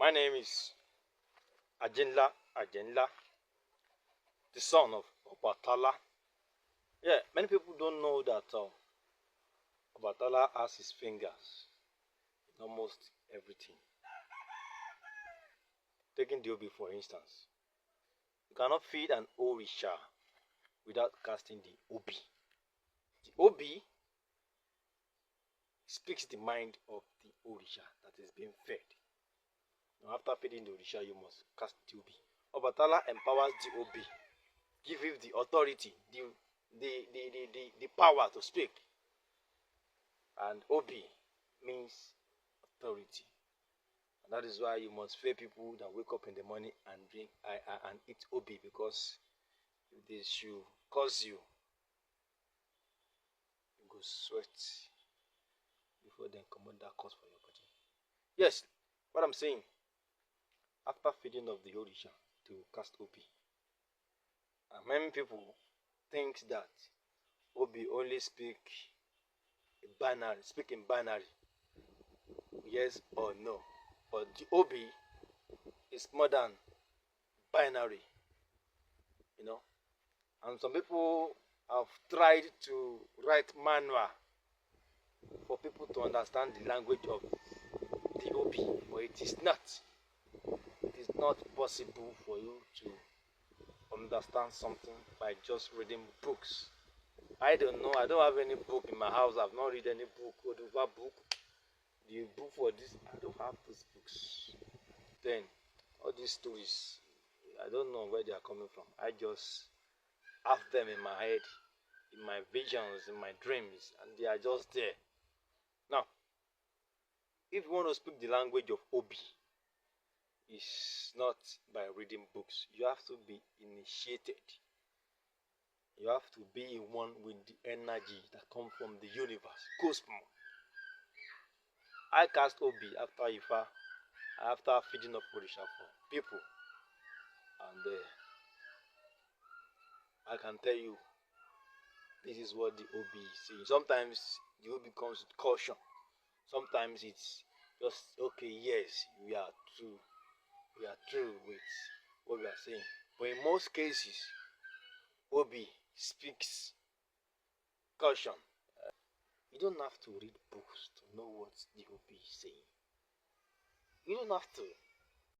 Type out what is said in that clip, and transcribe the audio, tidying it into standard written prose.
My name is Ajenla, the son of Obatala. Yeah, many people don't know that Obatala has his fingers in almost everything. Taking the Obi for instance, you cannot feed an Orisha without casting the Obi. The Obi speaks the mind of the Orisha that is being fed. Now, after feeding the Orisha, you must cast the Obi. Obatala empowers the Obi, give him the authority, the power to speak. And Obi means authority. And that is why you must fear people that wake up in the morning and drink and eat Obi, because if they should cause you go sweat before then command that cause for your body. Yes, what I'm saying, after feeding of the Orisha to cast Obi, and many people think that Obi only speak in binary, yes or no. But the Obi is more than binary, And some people have tried to write manual for people to understand the language of the Obi, but it is not. It is not possible for you to understand something by just reading books. I don't know. I don't have any book in my house. I've not read any book, Oduva book. The book for this, I don't have these books. Then, all these stories, I don't know where they are coming from. I just have them in my head, in my visions, in my dreams, and they are just there. Now, if you want to speak the language of Obi, it's not by reading books. You have to be initiated. You have to be one with the energy that comes from the universe, cosmos. I cast Obi after Ifa, after feeding up Orisha for people, and I can tell you, this is what the Obi is saying. Sometimes the Obi comes with caution. Sometimes it's just, okay, yes, we are true with what we are saying. But in most cases, Obi speaks caution. You don't have to read books to know what the Obi is saying. You don't have to.